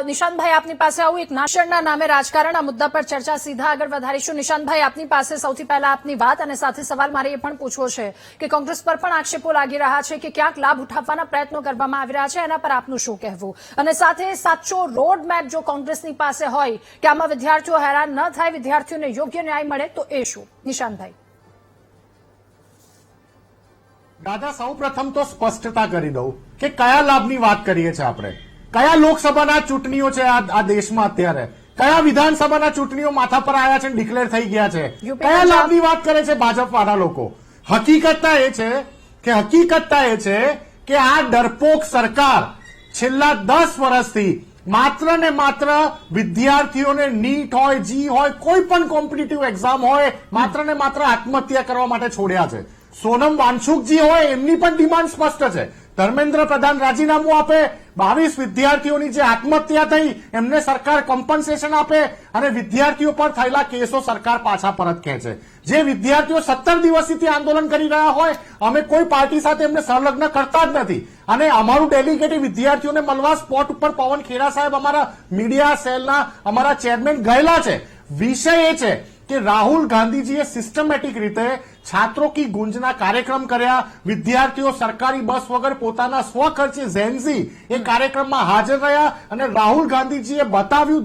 A: નિશાંતભાઈ, આપની પાસે આવું એક નાશનના નામે રાજકારણ, આ મુદ્દા પર ચર્ચા સીધા આગળ વધારીશું. નિશાંતભાઈ, આપની પાસે સૌથી પહેલા આપની વાત અને સાથે સવાલ મારે એ પણ પૂછવો છે કે કોંગ્રેસ પર પણ આક્ષેપો લાગી રહ્યા છે કે ક્યાંક લાભ ઉઠાવવાના પ્રયત્નો કરવામાં આવી રહ્યા છે, એના પર આપનું શું કહેવું? અને સાથે સાચો રોડ મેપ જો કોંગ્રેસની પાસે હોય કે આમાં વિદ્યાર્થીઓ હેરાન ન થાય, વિદ્યાર્થીઓને યોગ્ય ન્યાય મળે, તો એ શું? નિશાંતભાઈ.
D: દાદા, સૌ પ્રથમ તો સ્પષ્ટતા કરી દઉં કે કયા લાભની વાત કરીએ છીએ આપણે. કયા લોકસભાના ચૂંટણીઓ છે આ દેશમાં અત્યારે? કયા વિધાનસભાના ચૂંટણીઓ માથા પર આવ્યા છે, ડિક્લેર થઈ ગયા છે? કયા લાભની વાત કરે છે ભાજપ વાળા લોકો? હકીકતતા એ છે કે આ ડરપોક સરકાર છેલ્લા 10 વર્ષથી માત્ર ને માત્ર વિદ્યાર્થીઓને નીટ હોય, જી હોય, કોઈ પણ કોમ્પિટિટિવ એક્ઝામ હોય, માત્ર ને માત્ર આત્મહત્યા કરવા માટે છોડ્યા છે. સોનમ વાંચુકજી હોય, એમની પણ ડિમાન્ડ સ્પષ્ટ છે. ધર્મેન્દ્ર પ્રધાન રાજીનામું આપે, 22 વિદ્યાર્થીઓની જે આત્મહત્યા થઈ એમને સરકાર કોમ્પન્સેશન આપે અને વિદ્યાર્થીઓ પર થયેલા કેસો સરકાર પાછા પરત ખેંચે. જે વિદ્યાર્થીઓ 17 દિવસથી આંદોલન કરી રહ્યા હોય, અમે કોઈ પાર્ટી સાથે એમને સંલગ્ન કરતા જ નથી. અને અમારું ડેલિગેટ વિદ્યાર્થીઓને મળવા સ્પોટ ઉપર પવન ખેરા સાહેબ, અમારા મીડિયા સેલના અમારા ચેરમેન ગયેલા છે. વિષય એ છે કે રાહુલ ગાંધીજીએ સિસ્ટમેટિક રીતે છાત્રો કી ગુંજના કાર્યક્રમ કર્યા. વિદ્યાર્થીઓ સરકારી બસ વગર પોતાના સ્વખર્ચે ઝેન્ઝી એ કાર્યક્રમમાં હાજર રહ્યા અને રાહુલ ગાંધીજીએ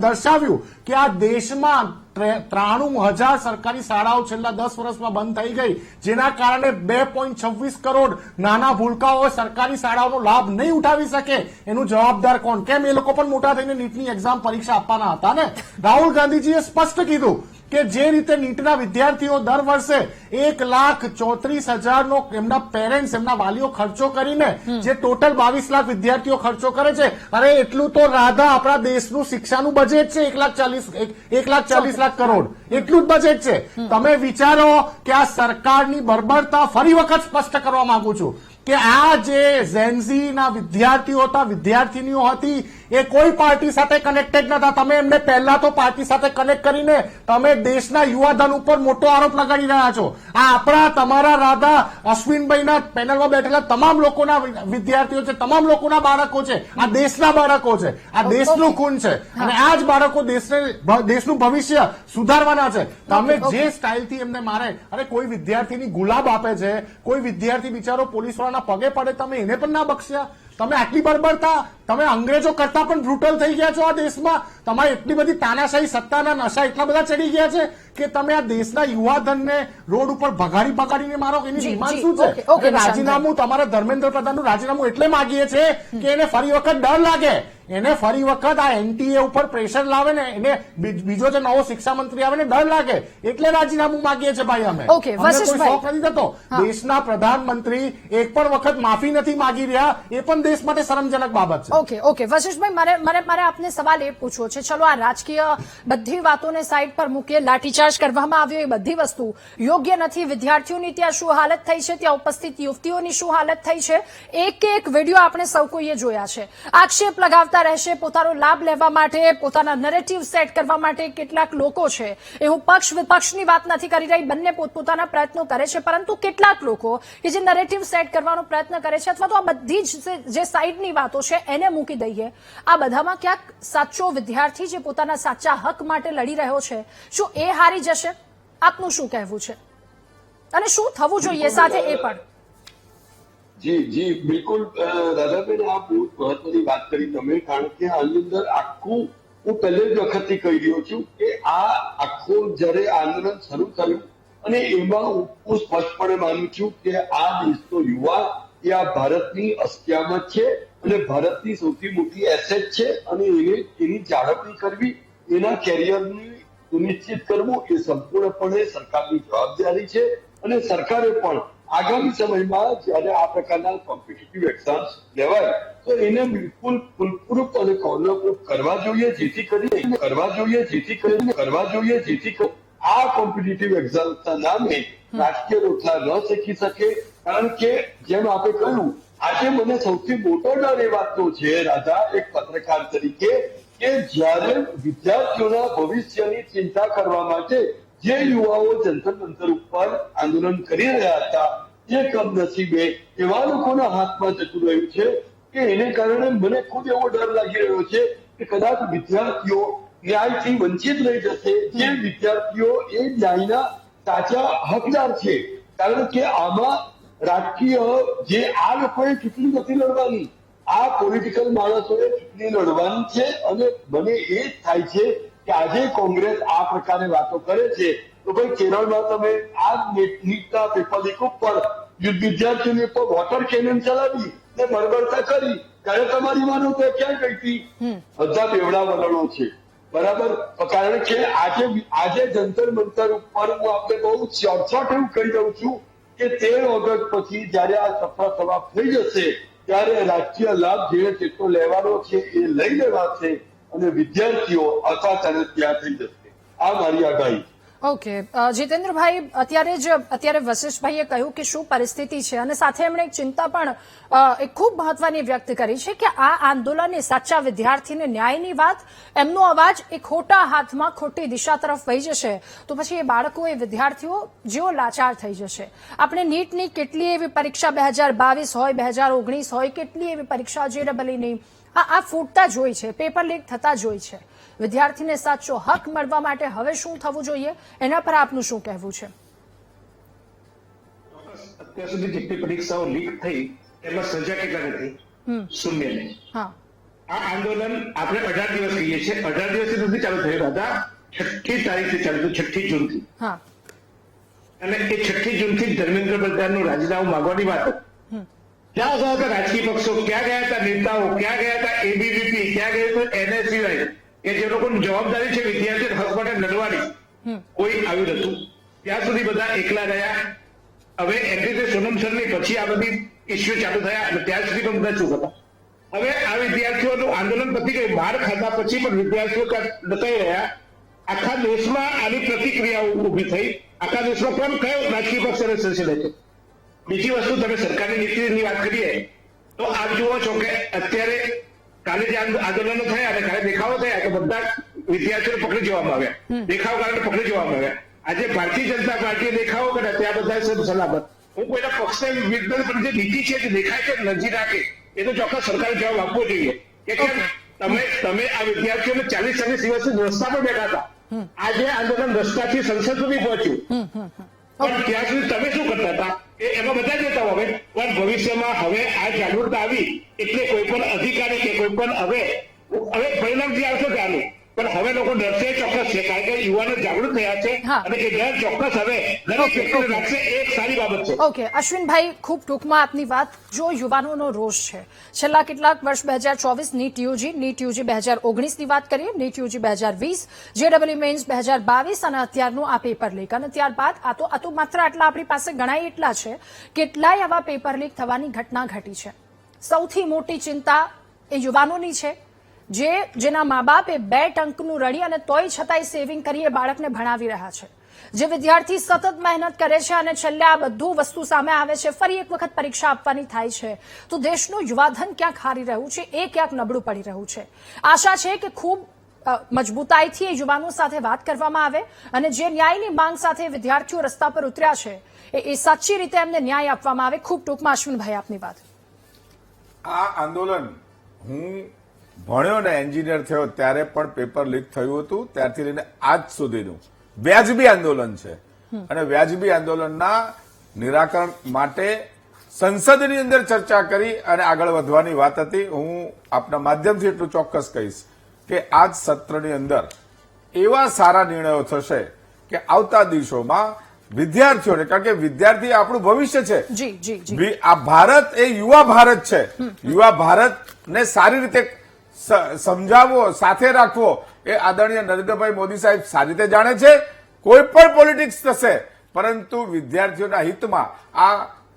D: દર્શાવ્યું કે આ દેશમાં 93,000 સરકારી શાળાઓ છેલ્લા 10 વર્ષમાં બંધ થઈ ગઈ, જેના કારણે 2.26 કરોડ નાના ભૂલકાઓ સરકારી શાળાઓનો લાભ નહીં ઉઠાવી શકે. એનું જવાબદાર કોણ? કેમ એ લોકો પણ મોટા થઈને નીટની એક્ઝામ પરીક્ષા આપવાના હતા ને? રાહુલ ગાંધીજીએ સ્પષ્ટ કીધું કે જે રીતે નીટના વિદ્યાર્થીઓ દર વર્ષે 1,34,000 નો એમના પેરેન્ટ્સ, એમના વાલીઓ ખર્ચો કરીને જે ટોટલ 22 લાખ વિદ્યાર્થીઓ ખર્ચો કરે છે, અરે એટલું તો રાધા આપણા દેશનું શિક્ષાનું બજેટ છે 1,40,00,000 કરોડ, એટલું જ બજેટ છે. તમે વિચારો કે આ સરકારની બર્બરતા ફરી વખત સ્પષ્ટ કરવા માંગુ છું કે આ જે ઝેન્ઝીના વિદ્યાર્થીઓ હતા, વિદ્યાર્થીનીઓ હતી, એ કોઈ પાર્ટી સાથે કનેક્ટેડ નતા. તમે એમને પહેલા તો પાર્ટી સાથે કનેક્ટ કરીને તમે દેશના યુવાધન ઉપર મોટો આરોપ લગાડી રહ્યા છો. આ આપણા તમારા રાધા અશ્વિનભાઈના પેનલમાં બેઠેલા તમામ લોકોના વિદ્યાર્થીઓ છે, તમામ લોકોના બાળકો છે, આ દેશના બાળકો છે, આ દેશનું ખૂન છે અને આ જ બાળકો દેશનું ભવિષ્ય સુધારવાના છે. તમે જે સ્ટાઇલથી એમને મારે, અરે કોઈ વિદ્યાર્થીની ગુલાબ આપે છે, કોઈ વિદ્યાર્થી બિચારો પોલીસવાળાના પગે પડે, તમે એને પણ ના બક્ષ્યા. તમે આટલી બર્બરતા, તમે અંગ્રેજો કરતા પણ બ્રુટલ થઈ ગયા છો આ દેશમાં. તમારે એટલી બધી તાનાશાહી સત્તાના નશા એટલા બધા ચડી ગયા છે કે તમે આ દેશના યુવાધનને રોડ ઉપર ભગાડીને મારો. એની ડિમાન્ડ શું છે?
A: ઓકે,
D: રાજીનામું, તમારા ધર્મેન્દ્ર પ્રધાનનું રાજીનામું એટલે માંગીએ છે કે એને ફરી વખત ડર લાગે, એને ફરી વખત આ એનટીએ ઉપર પ્રેશર લાવે ને, એને બીજો જે નવો શિક્ષા મંત્રી આવે ને ડર લાગે, એટલે રાજીનામું માંગીએ છીએ ભાઈ અમે.
A: ઓકે, વશિષ્ઠભાઈ,
D: શોખ નથી થતો. દેશના પ્રધાનમંત્રી એક પણ વખત માફી નથી માંગી રહ્યા, એ પણ દેશ માટે શરમજનક બાબત છે.
A: ઓકે વશિષ્ઠભાઈ, મારે આપને સવાલ એ પૂછવો છે. ચલો, આ રાજકીય બધી વાતોને સાઈડ પર મૂકીએ. લાઠીચાર્જ કરવામાં આવ્યો એ બધી વસ્તુ યોગ્ય નથી. વિદ્યાર્થીઓની ત્યાં શું હાલત થઈ છે, ત્યાં ઉપસ્થિત યુવતીઓની શું હાલત થઈ છે, એક વિડીયો આપણે સૌ કોઈએ જોયા છે. આક્ષેપ લગાવતા રહેશે પોતાનો લાભ લેવા માટે, પોતાના નરેટિવ સેટ કરવા માટે કેટલાક લોકો છે. એ હું પક્ષ વિપક્ષની વાત નથી કરી રહી, બંને પોતપોતાના પ્રયત્નો કરે છે, પરંતુ કેટલાક લોકો કે જે નરેટિવ સેટ કરવાનો પ્રયત્ન કરે છે, અથવા તો આ બધી જ જે સાઈડની વાતો છે એને મૂકી દઈએ. આ બધામાં ક્યાંક સાચો વિદ્યાર્થી જે પોતાના સાચા હક માટે લડી રહ્યો છે, શું એ હારી જશે? આપનું શું કહેવું છે અને શું થવું જોઈએ સાથે એ પણ?
B: જી બિલકુલ રાધાબેન, આ બહુ મહત્વની વાત કરી તમે, કારણ કે આની અંદર આખું હું પહેલે જ વખતથી કહી રહ્યો છું કે આ આખું જયારે આંદોલન શરૂ થયું અને એમાં હું સ્પષ્ટપણે માનું છું કે આ દેશનો યુવા એ આ ભારતની અસ્ક્યામત છે અને ભારતની સૌથી મોટી એસેટ છે અને એની જાળવણી કરવી, એના કેરિયરની સુનિશ્ચિત કરવું એ સંપૂર્ણપણે સરકારની જવાબદારી છે. અને સરકારે પણ આગામી સમયમાં જયારે આ પ્રકારના કોમ્પિટિટિવ એક્ઝામ્સ લેવાય તો એને બિલકુલ ફૂલપ્રૂફ અને કોર્નરપ્રૂફ કરવા જોઈએ, જેથી કરીને આ કોમ્પિટિટિવ એક્ઝામ્સના નામે રાજકીય રોટલા ન શીખી શકે. કારણ કે જેમ આપણે કહ્યું, આજે મને સૌથી મોટો ડર એ વાતનો છે રાધા, એક પત્રકાર તરીકે, કે જ્યારે વિદ્યાર્થીઓના ભવિષ્યની ચિંતા કરવા માટે જે યુવાઓ જંતર મંતર ઉપર આંદોલન કરી રહ્યા હતા, એ કમનસીબે એવા લોકોના હાથમાં જતું રહ્યું છે કે એને કારણે મને ખુદ એવો ડર લાગી રહ્યો છે કે કદાચ વિદ્યાર્થીઓ ન્યાયથી વંચિત રહી જશે. જે વિદ્યાર્થીઓ એ ન્યાયના સાચા હકદાર છે, કારણ કે આમાં રાજકીય જે આ લોકોએ ચૂંટણી નથી લડવાની, આ પોલિટિકલ માણસોએ ચૂંટણી લડવાની છે. અને મને એ જ થાય છે કે આજે કોંગ્રેસ આ પ્રકારે વાતો કરે છે તો ભાઈ કેરળમાં તમે આ નીટના પેપર લીક ઉપર વિદ્યાર્થીઓની ઉપર વોટર કેનન ચલાવી ને બરબરતા કરી, ત્યારે તમારી માનવતા ક્યાં ગઈ હતી? બધા બેવડા વલણો છે, બરાબર. કારણ કે આજે જંતર મંતર ઉપર હું આપણે બહુ શોર્ટ એવું કહી દઉં છું કે 13 ઓગસ્ટ પછી જયારે આ સફળ સમાપ્ત થઈ જશે ત્યારે રાજકીય લાભ જે જેટલો લેવાનો છે એ લઈ લેવાશે અને વિદ્યાર્થીઓ અથવા ત્યાં થઈ જશે. આ મારી આગાહી.
A: ઓકે જીતેન્દ્રભાઈ, અત્યારે વશિષ્ઠભાઈએ કહ્યું કે શું પરિસ્થિતિ છે અને સાથે એમણે એક ચિંતા પણ એક ખૂબ મહત્વની વ્યક્ત કરી છે કે આ આંદોલન એ સાચા વિદ્યાર્થીને ન્યાયની વાત, એમનો અવાજ એ ખોટા હાથમાં ખોટી દિશા તરફ વહી જશે તો પછી એ બાળકો, એ વિદ્યાર્થીઓ જેઓ લાચાર થઈ જશે. આપણે નીટની કેટલી એવી પરીક્ષા 2022 હોય, 2019 હોય, કેટલી એવી પરીક્ષા JEEની આ ફૂટતા જોઈ છે, પેપર લીક થતા જોઈ છે. વિદ્યાર્થીને સાચો હક મળવા માટે હવે શું થવું જોઈએ, એના પર આપનું શું કહેવું છે?
C: અત્યાર સુધી જેટલી પરીક્ષાઓ લીક થઈ એમાં સજા કેટલા નથી? શૂન્ય નહીં. આ આંદોલન આપણે 18 દિવસ કહીએ છીએ, 18 દિવસથી નથી ચાલુ થયું દાદા, 6મી તારીખથી ચાલુ થયું, 6મી જૂનથી. અને એ 6મી જૂનથી ધર્મેન્દ્ર પ્રધાનનું રાજીનામું માંગવાની વાત. ક્યાં ગયા હતા રાજકીય પક્ષો, ક્યાં ગયા હતા નેતાઓ, ક્યાં ગયા હતા ABVP, ક્યાં ગયા હતા NSCI, કે જે લોકોની જવાબદારી છે વિદ્યાર્થીઓ હક માટે લડવાની, કોઈ આવ્યું નતું. ત્યાં સુધી બધા એકલા રહ્યા. હવે એમ રીતે સોનમ સરની પછી આ બધી ઇસ્યુ ચાલુ થયા અને ત્યાં સુધી પણ બધા ચૂપ હતા. હવે આ વિદ્યાર્થીઓનું આંદોલન પતી ગયું, માર ખાધા પછી પણ વિદ્યાર્થીઓ ડટાઈ રહ્યા. આખા દેશમાં આની પ્રતિક્રિયાઓ ઉભી થઈ. આખા દેશમાં પણ કયો રાજકીય પક્ષ અને સંસદ છે. બીજી વસ્તુ, તમે સરકારની નીતિની વાત કરીએ તો આપ જુઓ છો કે અત્યારે કાલે જે આંદોલનો થયા અને કાલે દેખાવો થયા તો બધા વિદ્યાર્થીઓને પકડી જવામાં આવ્યા, દેખાવ કારણે પકડી જવામાં આવ્યા. આજે ભારતીય જનતા પાર્ટીએ દેખાવો કર્યા, ત્યાં બધા સબ સલામત. હું કોઈના પક્ષને વિરુદ્ધ નથી, પણ જે નીતિ છે જે દેખાય છે નજી રાખે એ તો ચોક્કસ સરકારે જવાબ આપવો જોઈએ કે કેમ તમે આ વિદ્યાર્થીઓને 40-40 દિવસથી રસ્તા પર બેઠા હતા. આજે આંદોલન રસ્તાથી સંસદ સુધી પહોંચ્યું, પણ ત્યાં સુધી તમે શું કરતા હતા એમાં બધા જતા હવે. પણ ભવિષ્યમાં હવે આ જાગૃતતા આવી એટલે કોઈ પણ અધિકારી કે કોઈ પણ હવે પરિણામ જે આવશે ચાલુ, પણ હવે લોકો ડરશે ચોક્કસ છે, કારણ કે યુવાનો જાગૃત થયા છે અને એ ડર ચોક્કસ હવે દરેક વ્યક્તિને લાગશે. એ એક સારી બાબત છે.
A: ઓકે અશ્વિનભાઈ, ખૂબ ટૂંકમાં આપની વાત. જો યુવાનોનો રોષ છે, છેલ્લા કેટલાક વર્ષ 2024 નીટ યુજી 2019 ની વાત કરીએ, નીટ યુજી 2020, જેડબલ્યુ મેન્સ 2022 અને અત્યારનું આ પેપર લીક, અને ત્યારબાદ આ તો માત્ર આટલા આપણી પાસે ગણાય એટલા છે. કેટલાય આવા પેપર લીક થવાની ઘટના ઘટી છે. સૌથી મોટી ચિંતા એ યુવાનોની છે જેના મા બાપે 2 ટંકનું રડી અને તોય છતાંય સેવિંગ કરી એ બાળકને ભણાવી રહ્યા છે. જે વિદ્યાર્થી સતત મહેનત કરે છે અને છેલ્લે આ બધું વસ્તુ સામે આવે છે, ફરી એક વખત પરીક્ષા આપવાની થાય છે, તો દેશનું યુવાધન ક્યાંક હારી રહ્યું છે, એ ક્યાંક નબળું પડી રહ્યું છે. આશા છે કે ખૂબ મજબૂતાઈથી એ યુવાનો સાથે વાત કરવામાં આવે અને જે ન્યાયની માંગ સાથે વિદ્યાર્થીઓ રસ્તા પર ઉતર્યા છે એ સાચી રીતે એમને ન્યાય આપવામાં આવે. ખૂબ ટૂંકમાં અશ્વિનભાઈ આપની વાત.
E: આ આંદોલન હું ભણ્યો ને એન્જિનિયર થયો ત્યારે પણ પેપર લીક થયું હતું, ત્યારથી લઈને આજ સુધીનું વ્યાજબી આંદોલન છે. અને વ્યાજબી આંદોલનના નિરાકરણ માટે સંસદની અંદર ચર્ચા કરી અને આગળ વધવાની વાત હતી. હું આપના માધ્યમથી એટલું ચોક્કસ કહીશ કે આજ સત્રની અંદર એવા સારા નિર્ણયો થશે કે આવતા દિવસોમાં વિદ્યાર્થીઓને, કારણ કે વિદ્યાર્થી આપણું ભવિષ્ય છે. આ ભારત એ યુવા ભારત છે. યુવા ભારતને સારી રીતે સમજાવવો, સાથે રાખવો એ આદરણીય નરેન્દ્રભાઈ મોદી સાહેબ સારી રીતે જાણે છે. કોઈ પણ પોલિટિક્સ થશે, પરંતુ વિદ્યાર્થીઓના હિતમાં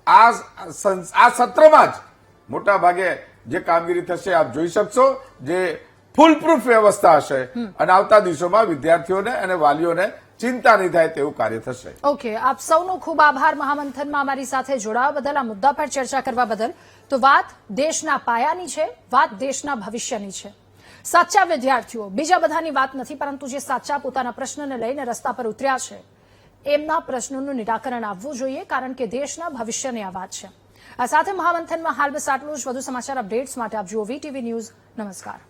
E: આ સત્રમાં જ મોટા ભાગે જે કામગીરી થશે આપ જોઈ શકશો, જે ફૂલ પ્રૂફ વ્યવસ્થા હશે અને આવતા દિવસોમાં વિદ્યાર્થીઓને અને વાલીઓને ચિંતા નહીં થાય તેવું કાર્ય થશે.
A: ઓકે, આપ સૌનો ખૂબ આભાર મહામંથનમાં અમારી સાથે જોડાવા બદલ, આ મુદ્દા પર ચર્ચા કરવા બદલ. તો વાત દેશના પાયાની છે, વાત દેશના ભવિષ્યની છે. સાચા વિદ્યાર્થીઓ, બીજા બધાની વાત નથી, પરંતુ જે સાચા પોતાના પ્રશ્નને લઈને રસ્તા પર ઉતર્યા છે એમના પ્રશ્નોનું નિરાકરણ આવવું જોઈએ, કારણ કે દેશના ભવિષ્યની આ વાત છે. આ સાથે મહામંથનમાં હાલ બસ આટલું જ. વધુ સમાચાર અપડેટ્સ માટે આપ જુઓ VTV ન્યૂઝ. નમસ્કાર.